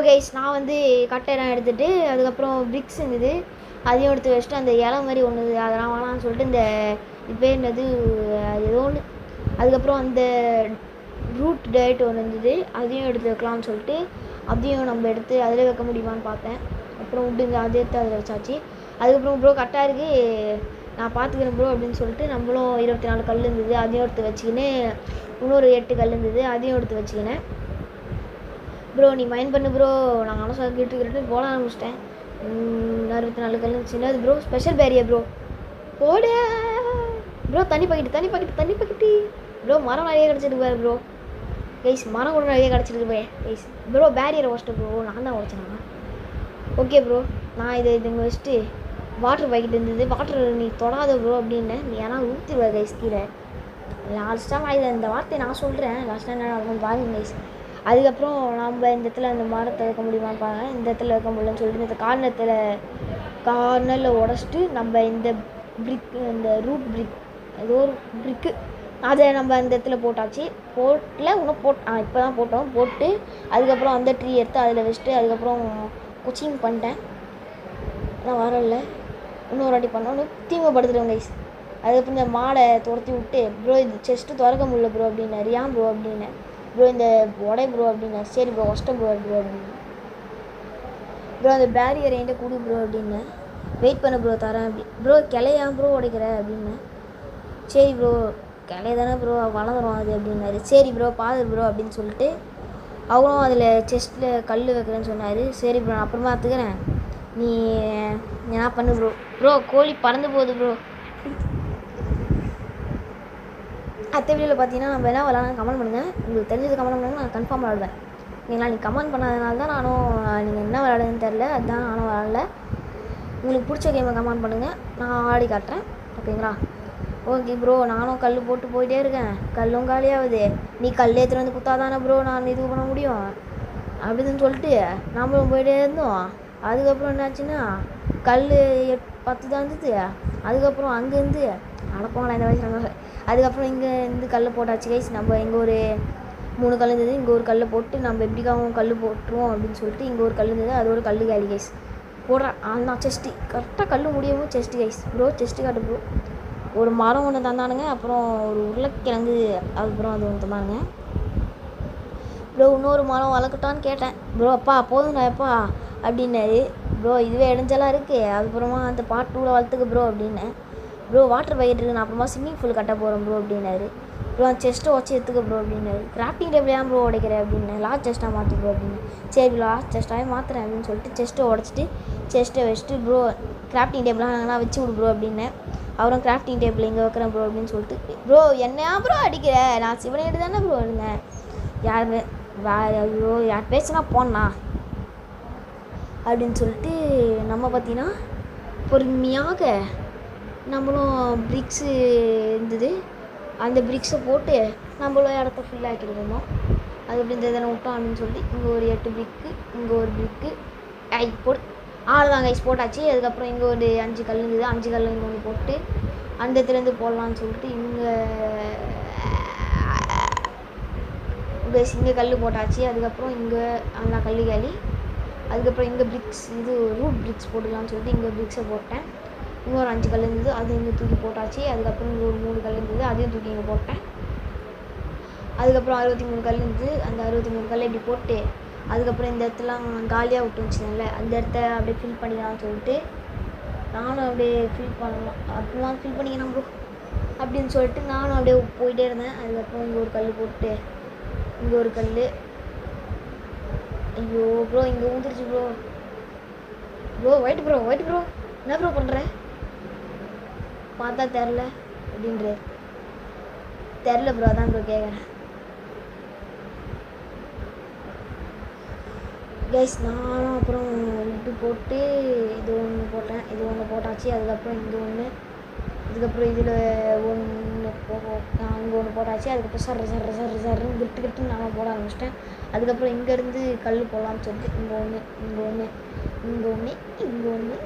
கைஸ் நான் வந்து கட்டையெல்லாம் எடுத்துகிட்டு அதுக்கப்புறம் பிரிக்ஸ் இருந்தது அதையும் எடுத்து வச்சுட்டு அந்த இலை மாதிரி ஒன்று அதெல்லாம் வேணாம்னு சொல்லிட்டு இந்த இப்போ என்னது ஏதோ ஒன்று அதுக்கப்புறம் அந்த ரூட் டயட் ஒன்று இருந்தது அதையும் எடுத்து வைக்கலாம்னு சொல்லிட்டு அதையும் நம்ம எடுத்து அதில் வைக்க முடியுமான்னு பார்த்தேன். அப்புறம் உட்டு அதை எடுத்து அதில் வச்சாச்சு. அதுக்கப்புறம் ப்ரோ கரெக்டாக இருக்குது நான் பார்த்துக்கிறேன் ப்ரோ அப்படின்னு சொல்லிட்டு நம்மளும் 24 கல் இருந்தது அதையும் எடுத்து வச்சுக்கின்னு இன்னொரு 8 கல் இருந்தது அதையும் எடுத்து வச்சுக்கினேன். ப்ரோ நீ மைண்ட் பண்ணு ப்ரோ நான் ஆனால் கிட்டு போட ஆரம்பிச்சிட்டேன். 64 கல் இருந்துச்சுன்னா அது ப்ரோ ஸ்பெஷல் பேரியர் ப்ரோ போட ப்ரோ தண்ணி பாக்கெட்டு ப்ரோ மரம் நிறைய கிடச்சிருக்கு பாரு ப்ரோ கைஸ் மரம் கூட நிறைய கிடச்சிருக்கு போய் கைஸ் ப்ரோ பேரியரை உடச்சிட்டு ப்ரோ நான் தான் உடச்சேனா. ஓகே ப்ரோ நான் இதை இங்கே வச்சுட்டு வாட்டர் பாக்கெட் இருந்தது வாட்டர் நீ தொடாத ப்ரோ அப்படின்னு நீ ஏன்னா ஊற்றிடுவேன் கைஸ் கீழே லாஸ்ட்டாக நான் இதை இந்த வார்த்தையை நான் சொல்கிறேன் லாஸ்ட்டாக என்ன நடக்கும் பாருங்க கைஸ். அதுக்கப்புறம் நம்ம இந்த இடத்துல அந்த மரத்தை வைக்க முடியுமான்னு பாருங்க. இந்த இடத்துல வைக்க முடியலன்னு சொல்லிட்டு இந்த கார்னரில் உடச்சிட்டு நம்ம இந்த இந்த ரூட் பிரிக் ஏதோ ஒரு பிரிக்கு அதை நம்ம அந்த இடத்துல போட்டாச்சு. இன்னும் இப்போ தான் போட்டு அதுக்கப்புறம் அந்த ட்ரீ எடுத்து அதில் வச்சுட்டு அதுக்கப்புறம் குச்சிங் பண்ணிட்டேன். ஆனால் வரல இன்னொரு வாட்டி பண்ணோன்னு தீமைப்படுத்துகிறோம் கைஸ். அதுக்கப்புறம் இந்த மாடை துரத்தி விட்டு ப்ரோ இது செஸ்ட்டு திறக்க முடியல ப்ரோ அப்படின்னாரு. ஏன் ப்ரோ அப்படின்னேன். ப்ரோ இந்த உடை ப்ரோ அப்படின்னா சரி ப்ரோ கஷ்டம் ப்ரோ அப்படின்னு ப்ரோ அந்த பேரியர் என்கிட்ட கொடு ப்ரோ அப்படின்னு வெயிட் பண்ண ப்ரோ தரேன் அப்படி ப்ரோ கிளையா ப்ரோ உடைக்கிற அப்படின்னு. சரி ப்ரோ கிளைய தானே ப்ரோ வளர்ந்துடும் அது அப்படின்னாரு. சரி ப்ரோ பாரு ப்ரோ அப்படின்னு சொல்லிட்டு அவரும் அதில் செஸ்ட்டில் கல் வைக்கிறேன்னு சொன்னார். சரி ப்ரோ நான் அப்புறமா பார்த்துக்கிறேன் நீ என்ன பண்ணு ப்ரோ கோழி பறந்து போகுது ப்ரோ. அடுத்த வீடியோவில் பார்த்தீங்கன்னா நம்ம என்ன விளாட்லாம் கமெண்ட் பண்ணுங்கள். உங்களுக்கு தெரிஞ்சது கமெண்ட் பண்ணுங்கள் நான் கன்ஃபார்ம் விளாடுவேன். நீங்களா நீங்கள் கமெண்ட் பண்ணாதனால தான் நானும் நீங்கள் என்ன விளாடுன்னு தெரில அதுதான் நானும் விளாடல. உங்களுக்கு பிடிச்ச கேமை கமெண்ட் பண்ணுங்கள் நான் ஆடி காட்டுறேன் ஓகேங்களா. ஓகே ப்ரோ நானும் கல் போட்டு போயிட்டே இருக்கேன் கல்லும் காலியாகுது நீ கல் ஏற்றுட்டு வந்து குத்தாதானே ப்ரோ நான் இது பண்ண முடியும் அப்படின்னு சொல்லிட்டு நம்மளும் போயிட்டே இருந்தோம். அதுக்கப்புறம் என்னாச்சுன்னா கல் 10 தான் இருந்தது. அதுக்கப்புறம் அங்கேருந்து அனுப்பவங்களா இந்த வயசு அதுக்கப்புறம் இங்கே இருந்து கல் போட்டாச்சு கைஸ். நம்ம இங்கே ஒரு 3 கல் இருந்தது இங்கே ஒரு கல்லை போட்டு நம்ம எப்படிக்காகவும் கல் போட்டுருவோம் அப்படின்னு சொல்லிட்டு இங்கே ஒரு கல் இருந்தது அதோட கல் காலி கைஸ் போடுறேன். ஆனால் செஸ்ட்டு கரெக்டாக கல் முடியவும் செஸ்ட்டு கைஸ் ப்ரோ செஸ்ட்டு காட்டு ப்ரோ ஒரு மரம் ஒன்று தந்தானுங்க. அப்புறம் ஒரு உருளைக்கிழங்கு அதுக்கப்புறம் அது ஒன்று தந்தானுங்க ப்ரோ. இன்னொரு மரம் வளர்க்கட்டான்னு கேட்டேன். ப்ரோ அப்பா போதுங்க அப்பா அப்படின்னாரு. ப்ரோ இதுவே இடைஞ்சலாக இருக்குது அதுக்கப்புறமா அந்த பார்ட் 2ல் வளர்த்துக்கு ப்ரோ அப்படின்னேன். ப்ரோ வாட்டர் பைட் இருக்குது நான் அப்புறமா ஸ்விம்மிங் பூல் கட்ட போகிறேன் ப்ரோ அப்படின்னாரு. ப்ரோ அந்த செஸ்ட்டை வச்சு எடுத்துக்க ப்ரோ அப்படின்னாரு. கிராஃப்டிங் டேபிள் ஏன் ப்ரோ உடைக்கிறேன் அப்படின்னு லாஸ்ட் செஸ்ட்டாக மாற்றி ப்ரோ அப்படின்னு. சரி லாஸ்ட் செஸ்ட்டாகவே மாற்றுறேன் அப்படின்னு சொல்லிட்டு செஸ்ட்டை உடச்சிட்டு செஸ்ட்டை வச்சுட்டு ப்ரோ கிராஃப்டிங் டேபிளாக நாங்கள் வச்சு விடு ப்ரோ அப்படின்னேன். அவரும் கிராஃப்டிங் டேபிள் இங்கே வைக்கிறேன் ப்ரோ அப்படின்னு சொல்லிட்டு ப்ரோ என்னையா ப்ரோ அடிக்கிற நான் சிவனையிட்டு தானே ப்ரோ இருந்தேன் ஐயோ யார் பேசுனா போனா அப்படின்னு சொல்லிட்டு நம்ம பார்த்தீங்கன்னா பொறுமையாக நம்மளும் பிரிக்ஸு இருந்தது அந்த பிரிக்ஸை போட்டு நம்மளும் இடத்த ஃபுல் ஆக்கிட்டு இருந்தோம். அது எப்படி இந்த இதனை விட்டோம் அப்படின்னு சொல்லிட்டு இங்கே ஒரு 8 பிரிக்கு இங்கே ஒரு பிரிக்கு போட்டு 6 தான் கைஸ் போட்டாச்சு. அதுக்கப்புறம் இங்கே ஒரு 5 கல் இருந்தது 5 கல் இங்கே ஒன்று போட்டு அந்த இடத்துலேருந்து போடலான்னு சொல்லிட்டு இங்கே கல் போட்டாச்சு. அதுக்கப்புறம் இங்கே அந்த கல் காலி. அதுக்கப்புறம் இங்கே பிரிக்ஸ் இது ரூட் பிரிக்ஸ் போட்டுக்கலாம்னு சொல்லிட்டு இங்கே பிரிக்ஸை போட்டேன். இன்னொரு 5 கல் இருந்தது அது இங்கே தூக்கி போட்டாச்சு. அதுக்கப்புறம் இங்கே ஒரு 3 கல் இருந்தது அதையும் தூக்கி இங்கே போட்டேன். அதுக்கப்புறம் 63 கல் இருந்தது. அந்த 63 கல்லை இப்படி போட்டு அதுக்கப்புறம் இந்த இடத்துலாம் காலியாக விட்டு வச்சுருந்தேன்ல அந்த இடத்த அப்படியே ஃபில் பண்ணிக்கலாம்னு சொல்லிட்டு நானும் அப்படியே ஃபில் பண்ணலாம் அப்படிலாம் ஃபில் பண்ணிக்கலாம் ப்ரோ அப்படின்னு சொல்லிட்டு நானும் அப்படியே போயிட்டே இருந்தேன். அதுக்கப்புறம் இங்கே ஒரு கல் போட்டு இங்கே ஒரு கல். ஐயோ ப்ரோ இங்கே ஊந்துருச்சு ப்ரோ. ஒயிட் ப்ரோ என்ன ப்ரோ பண்ணுற? பார்த்தா தெரில அப்படின்ற தெரில ப்ரோ, அதான் ப்ரோ கேட்குறேன். கைஸ் நானும் அப்புறம் இது போட்டு இது ஒன்று போட்டேன், இது ஒன்று போட்டாச்சு. அதுக்கப்புறம் இது ஒன்று, இதுக்கப்புறம் இதில் ஒன்று அங்கே ஒன்று போட்டாச்சு. அதுக்கப்புறம் சர்றன்னு கிட்டு நான் போட ஆரம்பிச்சிட்டேன். அதுக்கப்புறம் இங்கேருந்து கல் போடலான்னு சொல்லிட்டு இங்கே ஒன்று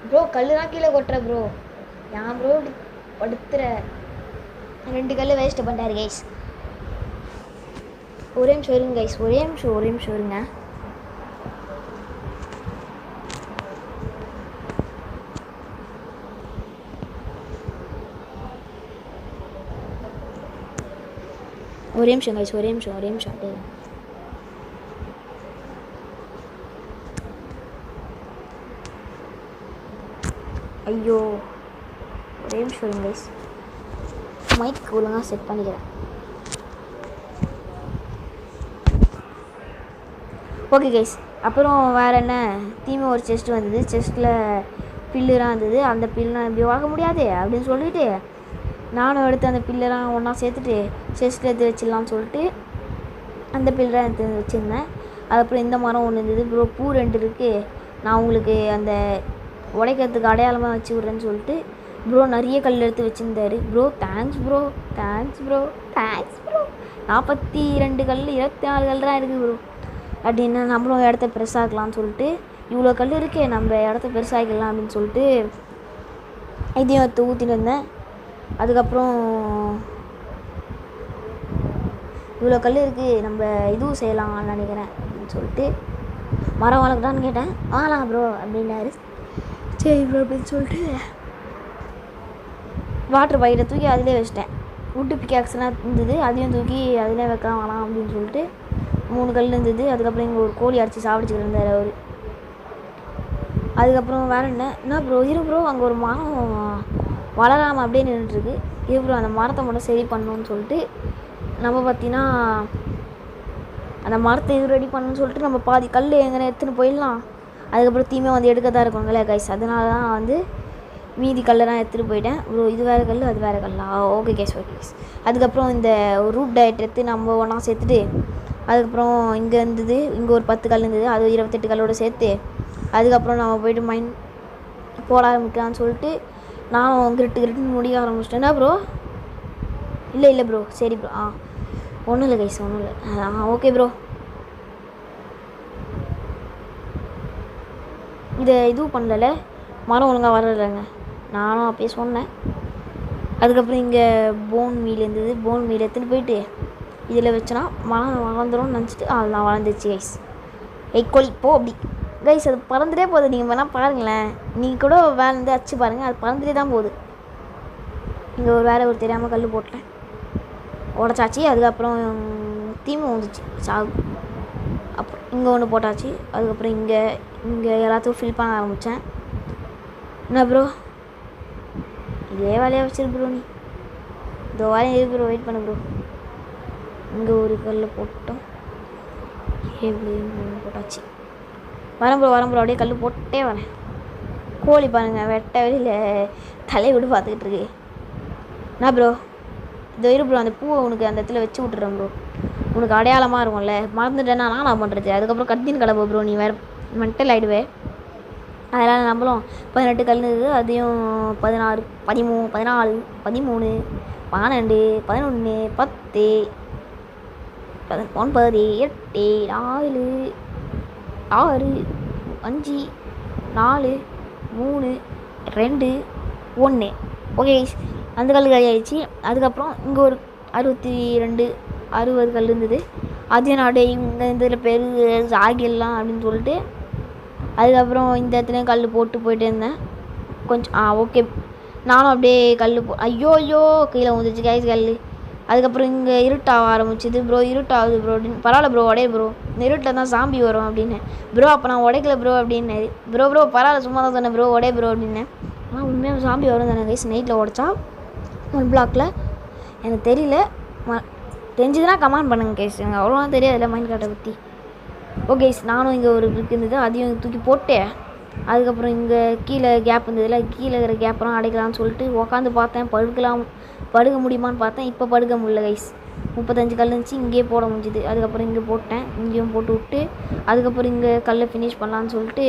ப்ரோ கல்லுலாம் கீழே கொட்டுற ப்ரோ. ஏன் ப்ரோ படுத்துற? 2 கல் வேஸ்ட்டு பண்ணிட்டாரு கைஸ். ஒரே நிமிஷம் இருங்க கைஸ், ஒரே நிமிஷம் இருங்க. ஒரே நிமிஷம் கைஸ், ஒரே நிமிஷம் அப்படியே. ஐயோ ஒரே நிமிஷம் கைஸ், மைக் ஒழுங்காக செட் பண்ணிக்கிறேன். ஓகே கைஸ், அப்புறம் வேறு என்ன தீமை ஒரு செஸ்ட் வந்தது. செஸ்ட்டில் பில்லுலாம் இருந்தது. அந்த பில்லாம் இப்படி வாங்க முடியாது அப்படின்னு சொல்லிட்டு நானும் எடுத்து அந்த பில்லெல்லாம் ஒன்றா சேர்த்துட்டு செஸ்ட்டில் எடுத்து வச்சிடலான்னு சொல்லிட்டு அந்த பில்லெலாம் எடுத்து வச்சுருந்தேன். அதுக்கப்புறம் இந்த மரம் ஒன்று இருந்தது ப்ரோ, பூ 2 இருக்குது. நான் உங்களுக்கு அந்த உடைக்கிறதுக்கு அடையாளமாக வச்சு விட்றேன்னு சொல்லிட்டு ப்ரோ நிறைய கல் எடுத்து வச்சுருந்தாரு. ப்ரோ தேங்க்ஸ் ப்ரோ 42 கல் 24 கல் தான் இருக்குது ப்ரோ அப்படின்னா நம்மளும் இடத்த பெருசாக்கலாம்னு சொல்லிட்டு இவ்வளோ கல் இருக்கே நம்ம இடத்த பெருசாக்கலாம் அப்படின்னு சொல்லிட்டு இதையும் எடுத்து ஊற்றிட்டு இருந்தேன். அதுக்கப்புறம் இவ்வளோ கல் இருக்குது நம்ம இதுவும் செய்யலாம்னு நினைக்கிறேன் அப்படின்னு சொல்லிட்டு மரம் வளர்க்கலான்னு கேட்டேன். வாங்கலாம் ப்ரோ அப்படின்னாரு. சரி ப்ரோ அப்படின்னு சொல்லிட்டு வாட்டர் பைட்டை தூக்கி அதிலே வச்சிட்டேன். வுட்டு பிக்காக்ஸ்லாம் இருந்தது, அதையும் தூக்கி அதிலே வைக்கலாம் வேணாம் அப்படின்னு சொல்லிட்டு 3 கல் இருந்தது. அதுக்கப்புறம் இங்கே ஒரு கோழி அடித்து சாப்பிடுச்சுட்டு இருந்தார் அவர். அதுக்கப்புறம் வேறு என்ன ப்ரோ ப்ரோ அங்கே ஒரு மரம் வளராமல் அப்படியே நின்றுட்டுருக்கு. ப்ரோ அந்த மரத்தை மட்டும் சரி பண்ணணும்னு சொல்லிட்டு நம்ம பார்த்தீங்கன்னா அந்த மரத்தை இது ரெடி பண்ணணும்னு சொல்லிட்டு நம்ம பாதி கல் எங்கே எடுத்துன்னு போயிடலாம். அதுக்கப்புறம் தீமை வந்து எடுக்க தான் இருக்குங்களே கைஸ், அதனால தான் வந்து மீதி கல்லெல்லாம் எடுத்துகிட்டு போயிட்டேன். ப்ரோ இது வேறு கல் அது வேறு கல்லா? Okay case. அதுக்கப்புறம் இந்த ரூட் டயட் எடுத்து நம்ம ஒன்றா சேர்த்துட்டு அதுக்கப்புறம் இங்கே இருந்தது, இங்கே ஒரு 10 கல் இருந்தது, அது 28 கல்லோடு சேர்த்து அதுக்கப்புறம் நம்ம போய்ட்டு மைண்ட் போட ஆரம்பிக்கலான்னு சொல்லிட்டு நானும் கிரிட்டுன்னு முடிய ஆரம்பிச்சிட்டேன். என்ன ப்ரோ? இல்லை ப்ரோ, சரி ப்ரோ. ஒன்றும் இல்லை கைஸ், ஒன்றும் இல்லை. Okay bro. இதை இதுவும் பண்ணல, மரம் ஒழுங்காக வரலைங்க, நானும் அப்பயே சொன்னேன். அதுக்கப்புறம் இங்கே போன் மீல் இருந்தது, போன் மீல் எடுத்துன்னு போயிட்டு இதில் வச்சோன்னா மரம் வளர்ந்துரும்னு நினச்சிட்டு அதெல்லாம் வளர்ந்துச்சு கைஸ். கோழி போ அப்படி கைஸ், அது பறந்துட்டே போகுது. நீங்கள் வேணால் பாருங்களேன், நீங்கள் கூட வேலை அச்சு பாருங்கள், அது பறந்துட்டே தான் போகுது. இங்கே ஒரு வேலை தெரியாமல் கல் போட்டேன், உடச்சாச்சு. அதுக்கப்புறம் தீமை வந்துச்சு சாகு. அப்புறம் இங்கே ஒன்று போட்டாச்சு. அதுக்கப்புறம் இங்கே எல்லாத்தையும் ஃபில் பண்ண ஆரம்பித்தேன். என்ன ப்ரோ இதே வேலையாக வச்சிரு ப்ரோ, நீ இதோ வேலையும் இருக்கு ப்ரோ, வெயிட் பண்ணு ப்ரோ. இங்கே ஒரு கல் போட்டோம், போட்டாச்சு. வரேன் ப்ரோ அப்படியே கல் போட்டே வரேன். கோழி பாருங்கள் வெட்ட வெளியில் தலையை விட்டு பார்த்துக்கிட்டு இருக்கு. என்ன ப்ரோ இதோ இரு ப்ரோ, அந்த பூவை உனக்கு அந்த இடத்துல வச்சு விட்டுறேன் ப்ரோ, உனக்கு அடையாளமாக இருக்கும்ல. மறந்துட்டேன்னா நான் பண்ணுறது. அதுக்கப்புறம் கத்தின்னு கிளம்பு ப்ரோ, நீ வேறு மென்டல் ஆகிடுவேன். அதனால் நம்மளும் 18 கல் இருக்குது, அதையும் 16 13 14 13 12 11 10 9 8 4 6 5 4 3 2 1. ஓகே அந்த கல் காலி ஆகிடுச்சு. அதுக்கப்புறம் இங்கே ஒரு 60 கல் இருந்தது, அதையும் நான் இங்கே இதில் பெரு ஆகிடலாம் அப்படின்னு சொல்லிட்டு அதுக்கப்புறம் இந்த இடத்துலையும் கல் போட்டு போயிட்டே இருந்தேன் கொஞ்சம். ஓகே நானும் அப்படியே கல் ஐயோ கீழே வந்துச்சு கைஸ் கல். அதுக்கப்புறம் இங்கே இருட்டாக ஆரம்பிச்சிது. ப்ரோ இருட்டாகுது ப்ரோ அப்படின்னு. பரவாயில்ல ப்ரோ உடைய ப்ரோ, இந்த இருட்டில் தான் சாம்பி வரும் அப்படின்னு. ப்ரோ அப்போ நான் உடைக்கல ப்ரோ அப்படின்னாரு. ப்ரோ பரவாயில்ல சும்மா தான் சொன்னேன் ப்ரோ உடைய ப்ரோ அப்படின்னேன். ஆனால் உண்மையாக சாம்பி வரும் தானே கைஸ். நைட்டில் உடச்சா 1 பிளாக்கில் எனக்கு தெரியல, தெரிஞ்சதுன்னா கமெண்ட் பண்ணுங்கள் கைஸ். எனக்கு அவ்வளோவா தெரியாதுல்ல மைண்ட் கார்ட்டை பற்றி. ஓகே நானும் இங்கே ஒரு பிரிக் இருந்தது, அதையும் தூக்கி போட்டேன். அதுக்கப்புறம் இங்கே கீழே கேப் இருந்ததில்ல, கீழே இருக்கிற கேப்பெல்லாம் அடைக்கலாம்னு சொல்லிட்டு உக்காந்து பார்த்தேன். படுக்க முடியுமான்னு பார்த்தேன். இப்போ படுக்க முடியல கைஸ். 35 கல் இருந்துச்சு, இங்கேயே போட முடிஞ்சுது. அதுக்கப்புறம் இங்கே போட்டேன், இங்கேயும் போட்டு விட்டு அதுக்கப்புறம் இங்கே கல்லை ஃபினிஷ் பண்ணலான்னு சொல்லிட்டு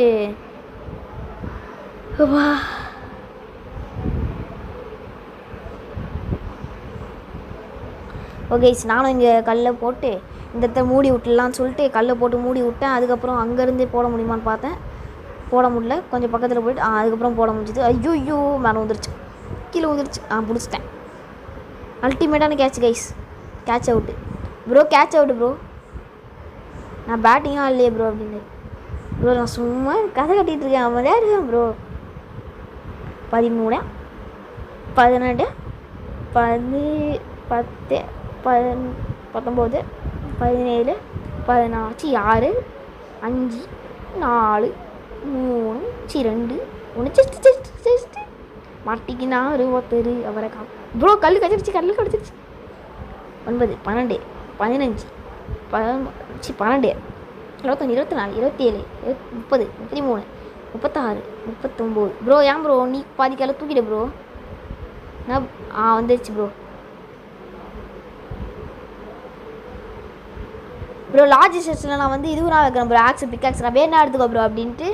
ஓகே நானும் இங்கே கல்லை போட்டு இந்த இடத்த மூடி விட்டுலான்னு சொல்லிட்டு கல்லை போட்டு மூடி விட்டேன். அதுக்கப்புறம் அங்கேருந்தே போட முடியுமான்னு பார்த்தேன், போட முடியல. கொஞ்சம் பக்கத்தில் போய்ட்டு அதுக்கப்புறம் போட முடிஞ்சுது. ஐயோ மேலே வந்துருச்சு, கீழே வந்துருச்சு. பிடிச்சிட்டேன். அல்டிமேட்டான catch guys, catch out bro, catch out bro. நான் பேட்டிங்காக இல்லையே ப்ரோ அப்படின்னு. ப்ரோ நான் சும்மா கதை கட்டிகிட்டு இருக்கேன், அவன் இருக்கேன் ப்ரோ. 13 18 10 10 19 17 16 6 5 4 3 2 1 மாட்டிக்கினா 61 அவரை ப்ரோ கல் கடிச்சிருச்சு 9 12 15 12 25 24 27 30 33 36 39 ப்ரோ. ஏன் ப்ரோ நீ பாதி கல்லை தூக்கிட ப்ரோ. நான் வந்துடுச்சு ப்ரோ. ப்ரோ லார்ஜ் செஷனில் நான் வந்து இதுவும் நான் வைக்கிறேன் ப்ரோ, ஆக்ஸ் பிக்காக்ஸ் நான் வேணா எடுத்துக்கோ ப்ரோ அப்படின்ட்டு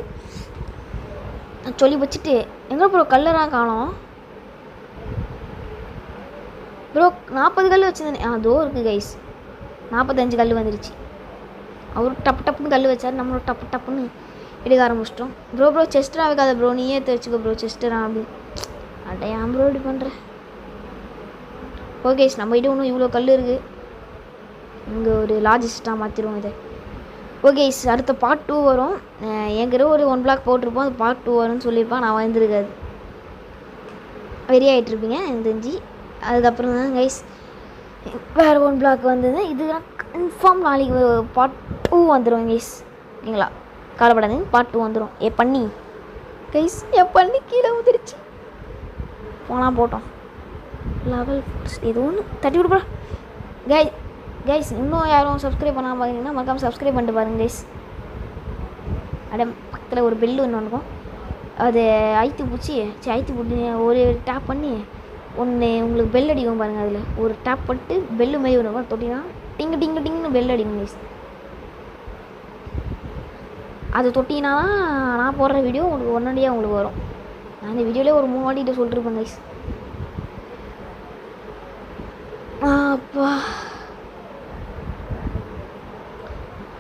சொல்லி வச்சுட்டு எங்கே ப்ரோ கல்லெல்லாம் காணோம் ப்ரோ. 40 கல் வச்சுருந்தேன், அதோ இருக்குது கைஸ். 45 கல் வந்துருச்சு. அவரு டப்புன்னு கல் வச்சார், நம்மளும் டப்புன்னு எடுக்க ஆரம்பிச்சிட்டோம். ப்ரோ செஸ்டராக வைக்காத ப்ரோ, நீயே எடுத்து வச்சுக்கோ ப்ரோ செஸ்டராக அப்படி. அடையாம் ப்ரோ இப்படி பண்ணுறேன். ஓகே நம்மகிட்ட இன்னும் இவ்வளோ கல் இருக்குது. இங்கே ஒரு லாஜிஸ்டாக மாற்றிடுவோம் இதை. ஓகே அடுத்த பார்ட் 2 வரும். என்கிட்ட ஒரு 1 பிளாக் போட்டிருப்போம், அது பார்ட் 2 வரும்னு சொல்லியிருப்பான். நான் வந்துருக்காது வெறி ஆகிட்ருப்பீங்க எனக்கு தெரிஞ்சு. அதுக்கப்புறம் தான் கைஸ் வேறு 1 பிளாக் வந்தது. இது கன்ஃபார்ம் நாளைக்கு பார்ட் 2 வந்துடும் கைஸ். ஓகேங்களா, கவலைப்படாதீங்க, பார்ட் 2 வந்துடும். பண்ணி கைஸ் பண்ணி கீழே வந்துடுச்சு. போனால் போட்டோம் லெவல் ஏதோ ஒன்று தட்டி விடுப்பா கைஸ். இன்னும் யாரும் சப்ஸ்கிரைப் பண்ணாமல் பார்த்தீங்கன்னா மறக்காமல் சப்ஸ்கிரைப் பண்ணிட்டு பாருங்க கைஸ். பக்கத்தில் ஒரு பெல்லு ஒன்று இருக்கும், அது ஐத்து போட்டு ஒரு டேப் பண்ணி ஒன்று உங்களுக்கு பெல் அடிக்கும் பாருங்கள். அதில் ஒரு டேப் பண்ணிட்டு பெல்லு மாதிரி ஒன்று தொட்டிங்கன்னா டிங்கு பெல் அடிக்கும் கைஸ். அது தொட்டினா தான் நான் போடுற வீடியோ உங்களுக்கு உடனடியாக உங்களுக்கு வரும். நான் இந்த வீடியோவிலே ஒரு 3 வாட்டிகிட்ட சொல்லிட்டுருப்பேன் கைஸ். அப்பா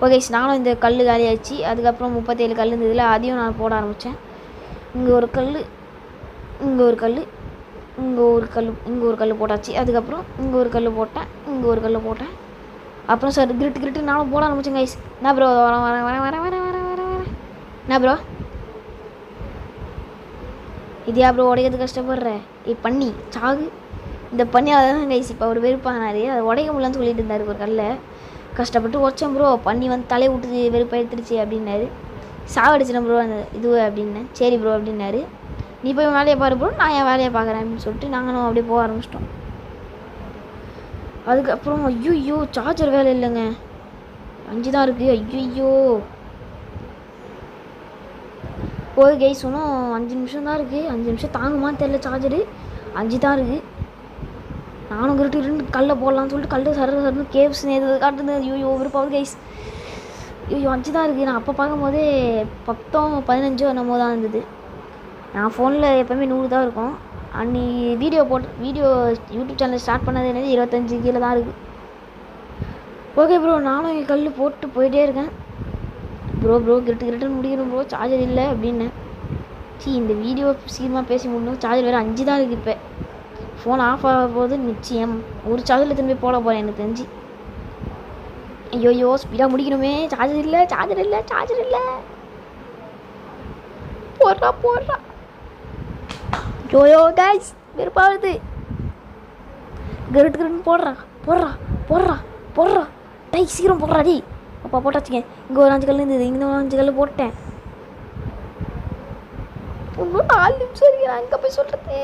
ஓகே நானும் இந்த கல் காலியாச்சு. அதுக்கப்புறம் 37 கல் இருந்ததில் அதையும் நான் போட ஆரம்பித்தேன். இங்கே ஒரு கல், இங்கே ஒரு கல், இங்கே ஒரு கல் போட்டாச்சு. அதுக்கப்புறம் இங்கே ஒரு கல் போட்டேன், இங்கே ஒரு கல் போட்டேன். அப்புறம் சார் கிரிட்டு நானும் போட ஆரம்பித்தேன் கைஸ். என்ன ப்ரோ வரேன் என்ன ப்ரோ இதையா ப்ரோ உடைக்கிறது கஷ்டப்படுறேன். பண்ணி சாகு இந்த பண்ணியால் தான் கைஸ் இப்போ ஒரு வெறுப்பானாரு. அதை உடைக்க முடியலன்னு சொல்லிட்டு இருந்தார். ஒரு கல்லை கஷ்டப்பட்டு உடச்சேன் ப்ரோ, பண்ணி வந்து தலையை விட்டுது வெறுப்பாக எடுத்துருச்சு அப்படின்னாரு. சாவடிச்சிட்டேன் ப்ரோ அந்த இது அப்படின்னேன். சரி ப்ரோ அப்படின்னாரு. நீ போய் வேலையை பாரு ப்ரோ, நான் என் வேலையை பார்க்குறேன் அப்படின்னு சொல்லிட்டு நாங்களும் அப்படியே போக ஆரம்பிச்சிட்டோம். அதுக்கப்புறம் ஐயோ சார்ஜர் வேலை இல்லைங்க, 5 தான் இருக்குது. ஐயோ போய் கைஸ் இன்னும் 5 நிமிஷம் தான் இருக்குது. 5 நிமிஷம் தாங்குமான்னு தெரில, சார்ஜரு 5 தான் இருக்குது. நானும் கிரிட்டு கல்லை போடலான்னு சொல்லிட்டு கல் சரன்னு கேவ்ஸ் எது காட்டுது. ஐயோ விருப்பாவது கைஸ். ஐயோ 5 தான் இருக்குது. நான் அப்போ பார்க்கும்போதே 10 15 என்னமோ தான் இருந்தது. நான் ஃபோனில் எப்போவுமே 100 தான் இருக்கும். அன்றைக்கி வீடியோ யூடியூப் சேனல் ஸ்டார்ட் பண்ணது என்னது 25 கீழே தான் இருக்குது. ஓகே ப்ரோ நானும் என் கல் போட்டு போயிட்டே இருக்கேன். ப்ரோ கிரிட்டுன்னு முடிக்கணும் ப்ரோ, சார்ஜர் இல்லை அப்படின்னேன். இந்த வீடியோ சீக்கிரமாக பேசி முடியும். சார்ஜர் வேறு 5 தான் இருக்குது. இப்போ ஃபோன் ஆஃப் ஆக போது நிச்சயம் ஒரு சார்ஜரில் திரும்பி போட போகிறேன் எனக்கு தெரிஞ்சு. ஐயோ ஸ்பீடாக முடிக்கணுமே, சார்ஜர் இல்லை போடுறா யோயோ கைஸ் வெறுப்பாகுது. கிரிட்டுன்னு போடுறான். போடுறா போடுறா போடுறா டை சீக்கிரம் போடுறா டி. அப்பா போட்டாச்சுங்க. இங்கே ஒரு 5 கல் இருந்தது, இங்கே ஒரு 5 கல் போட்டேன். இன்னும் 4 நிமிஷம் இருக்கு. நான் எங்கே போய் சொல்கிறது?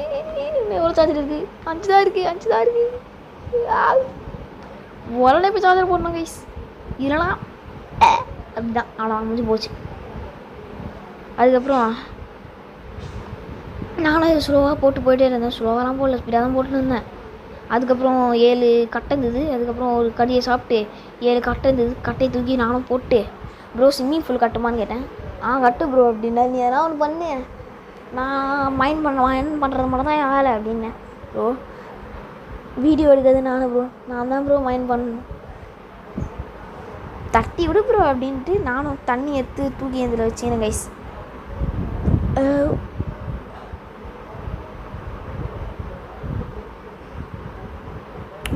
எவ்வளோ சார்ஜர் இருக்குது? 5 தான் இருக்குது. உடனே போய் சார்ஜர் போடணும் கைஸ், இல்லைனா அப்படிதான் ஆனால் முடிஞ்சு போச்சு. அதுக்கப்புறம் நானும் ஸ்லோவாக போட்டு போயிட்டே இருந்தேன். ஸ்லோவாலாம் போடல, ஸ்பீடாக தான் போட்டுட்டு இருந்தேன். அதுக்கப்புறம் 7 கட்டை இருந்தது. அதுக்கப்புறம் ஒரு கடியை சாப்பிட்டு 7 கட்டை இருந்தது. கட்டையை தூக்கி நானும் போட்டு, ப்ரோ ஸ்விம்மிங் பூல் கட்டுமான்னு கேட்டேன். கட்டு ப்ரோ அப்படின்னா, நீ எதாவது ஒன்று பண்ணு, நான் மைண்ட் பண்ணுறது மட்டும் தான் என் வேலை அப்படின்னேன். ப்ரோ வீடியோ எடுக்கிறது நான் தான் ப்ரோ மைண்ட் பண்ணணும், தட்டி விடு ப்ரோ அப்படின்ட்டு நானும் தண்ணி எடுத்து தூக்கி இதில் வச்சேன் கைஸ்.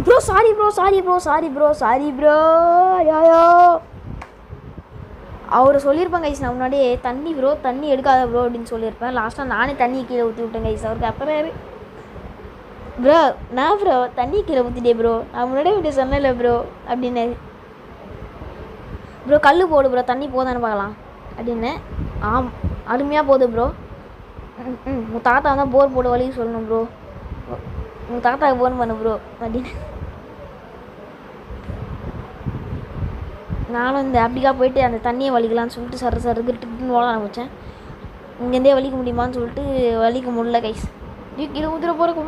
ப்ரோ சாரி ப்ரோ ஐயோ அவரை சொல்லியிருப்பேன் கைஸ். நான் முன்னாடியே தண்ணி எடுக்காத ப்ரோ அப்படின்னு சொல்லியிருப்பேன். லாஸ்ட்டாக நானே தண்ணியை கீழே ஊற்றி விட்டேன் கைஸ். அவருக்கு அப்புறம் ப்ரோ நான் ப்ரோ தண்ணி கீழே ஊற்றிட்டே ப்ரோ, நான் முன்னாடியே இப்படி சொன்னேன்ல ப்ரோ அப்படின்னாரு. ப்ரோ கல் போடு ப்ரோ, தண்ணி போதான்னு பார்க்கலாம் அப்படின்னு. அருமையாக போகுது ப்ரோ. உங்கள் தாத்தா வந்தால் போர் போட வழி சொல்லணும் ப்ரோ, உங்கள் தாத்தாவுக்கு ஃபோன் பண்ணு ப்ரோ அப்படின்னு. நானும் இந்த அப்படிக்கா போயிட்டு அந்த தண்ணியை வலிக்கலான்னு சொல்லிட்டு சருக்குன்னு ஓட ஆரம்பித்தேன். இங்கேருந்தே வலிக்க முடியுமான்னு சொல்லிட்டு வலிக்க முடியல கைஸ். கீழே ஊற்றுற போகிற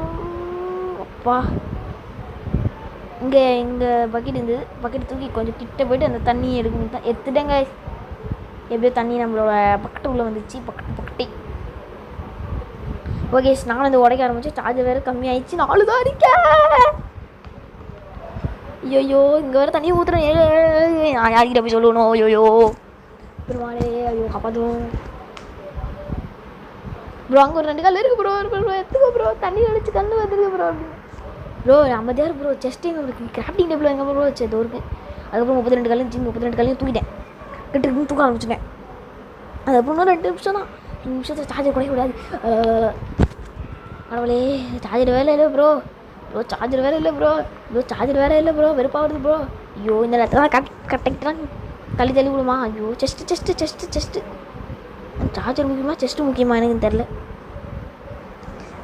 அப்பா. இங்கே பக்கெட் இருந்தது. பக்கெட் தூக்கி கொஞ்சம் கிட்ட போயிட்டு அந்த தண்ணியை எடுத்துட்டேன் கைஸ். எப்படியோ தண்ணி நம்மளோட பக்கெட்டு உள்ளே வந்துச்சு. பக்கெட்டை ஓகே நானும் இந்த உடைக்க ஆரம்பித்தேன். சார்ஜர் வேறு கம்மியாயிடுச்சு. 4 தான் இருக்கேன். ஐயோ இங்கே வேறு தண்ணி ஊற்றுறேன். நான் யார்கிட்ட போய் சொல்லணும்? ஐயோ பெருமாளே, ஐயோ காப்பாற்றும் ப்ரோ. அங்கே ஒரு 2 கல் இருக்குது ப்ரோ, எடுத்துக்கோ ப்ரோ, தண்ணி அடிச்சு கண்ணு வந்துருக்கு ப்ரோ அப்படின்னு. ப்ரோ 50 ப்ரோ, செஸ்ட் எங்கே இருக்குது? கிராஃப்டிங் டேபிள் எங்கே ப்ரோ வச்சு ஏதோ இருக்குது. அதுக்கப்புறம் 32 கல் இருந்துச்சு. 32 கல்லையும் தூக்கிட்டேன். கிட்ட தூக்க ஆரம்பிச்சிட்டேன். அதுக்கப்புறம் 2 நிமிஷம் தான். 2 நிமிஷத்தை சார்ஜர் குறைக்க கூடாது. கடவுளே சார்ஜர் வேலை இல்லை ப்ரோ, சார்ஜர் வேறு இல்லை ப்ரோ, வெறுப்பாகுது ப்ரோ. ஐயோ இந்த நேரத்தில் கட்டெக்டான் தள்ளி விடுமா? ஐயோ செஸ்ட்டு சார்ஜர் முக்கியமாக செஸ்ட்டு முக்கியமாக எனக்கு தெரில.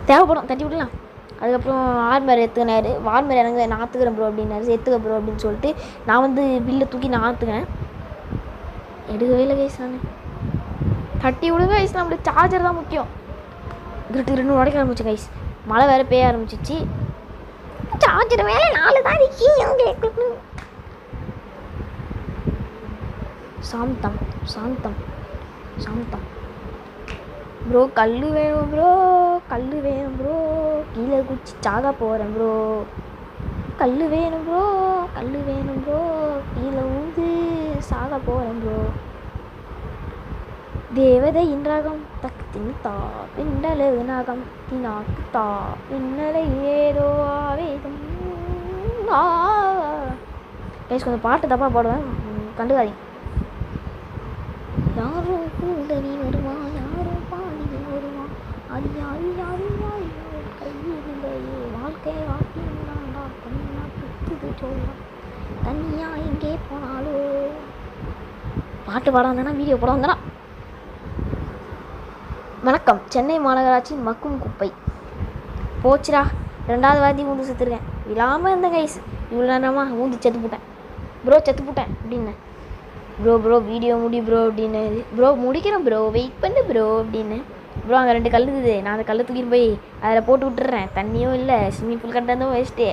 தேவைப்படும், தட்டி விடலாம். அதுக்கப்புறம் ஆர்மர் எடுத்துக்கினாரு. வார்மர் எனக்கு நான் ஆற்றுக்கிறேன் ப்ரோ அப்படின்னாரு. எடுத்துக்க ப்ரோ அப்படின்னு சொல்லிட்டு நான் பில்லை தூக்கி நான் ஆற்றுக்கிறேன். எடுக்கவே இல்லை கைஸ். நான் தட்டி விடுங்க கைஸ், நம்மளுக்கு சார்ஜர் தான் முக்கியம். திருட்டு உடைக்க ஆரம்பிச்சு கைஸ். மழை வேறு பெய்ய ஆரம்பிச்சிச்சு. சார்ஜர் வேலை 4 தான் இருக்கு. சாந்தம் ப்ரோ. கல் வேணும் ப்ரோ, கீழே குச்சி சாக போகிறேன் ப்ரோ. கல் வேணும் ப்ரோ, கீழே ஊந்து சாக போகிறேன் ப்ரோ. தேவதையின் ராகம் தக்கத்தின் தா பின்னலகு நாகம் தினாக்கு தா பின்னலை ஏதோ ஆவேதம். கைஸ் கொஞ்சம் பாட்டு தப்பாக பாடுவேன், கண்டுக்காதீங்க. யாரும் கூடவி வருவா, யாரும் பாடி வருவா, அது கையிலேயே வாழ்க்கை ஆட்டினாண்டா தனியா குத்துது சொல்லா தனியா எங்கே போனாலோ. பாட்டு பாட வந்தேன்னா வீடியோ போட வந்தேன்னா. வணக்கம். சென்னை மாநகராட்சி மக்கும் குப்பை போச்சுடா. 2வது வாட்டி ஊந்து செத்துருக்கேன். விழாமல் இருந்தேன் கைஸ். இவ்வளோ நேரமாக ஊந்து செத்து போட்டேன் அப்படின்னு. ப்ரோ வீடியோ முடி ப்ரோ அப்படின்னு. ப்ரோ முடிக்கிறேன் ப்ரோ, வெயிட் பண்ணு ப்ரோ அப்படின்னு. ப்ரோ அங்கே 2 கல் இருக்குது, நான் அந்த கல்லை தூக்கிட்டு போய் அதில் போட்டு விட்டுறேன். தண்ணியும் இல்லை, ஸ்விம்மிங் பூல் கட்டதும் வேஸ்ட்டு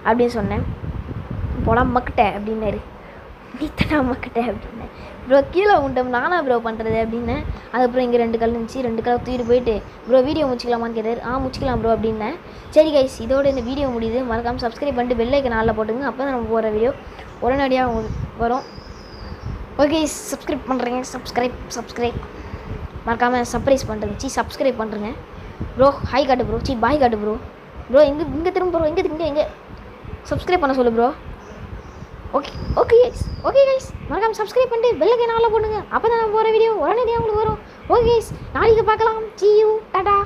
அப்படின்னு சொன்னேன். போலாம் மக்கிட்டேன் அப்படின்னாரு. நீத்தனா மக்கிட்டேன் அப்படின்னேன். ப்ரோ கீழே உண்டோம் நானா ப்ரோ பண்ணுறது அப்படின்னு. அதுக்கப்புறம் இங்கே 2 கல் இருந்துச்சு. 2 கல் தூக்கிட்டு போயிட்டு ப்ரோ வீடியோ முடிச்சிக்கலாமான்னு கேட்டார். முடிச்சிக்கலாம் ப்ரோ அப்படின்னேன். சரி கைஸ், இதோட இந்த வீடியோ முடியுது. மறக்காமல் சப்ஸ்கிரைப் பண்ணிட்டு பெல் ஐக்கன் ஆல்ல போட்டுங்க. அப்போ தான் நம்ம போகிற வீடியோ உடனடியாக வரும். ஓகே சப்ஸ்கிரைப் பண்ணுறீங்க, சப்ஸ்கிரைப் மறக்காமல் சப்ஸ்கிரைப் பண்ணுறேங்க ப்ரோ. ஹாய் காட்டு ப்ரோ, பாய் காட்டு ப்ரோ. இங்கே திரும்ப ப்ரோ, இங்கே சப்ஸ்கிரைப் பண்ண சொல்லு ப்ரோ. ஓகே கைஸ் மறக்காம சப்ஸ்கிரைப் பண்ணிட்டு பெல் ஐகான் ஆல்ல போடுங்க. அப்போ தான் நான் போகிற வீடியோ உடனடியாக உங்களுக்கு வரும். ஓகே கைஸ், நாளைக்கு பார்க்கலாம். See you, Tata.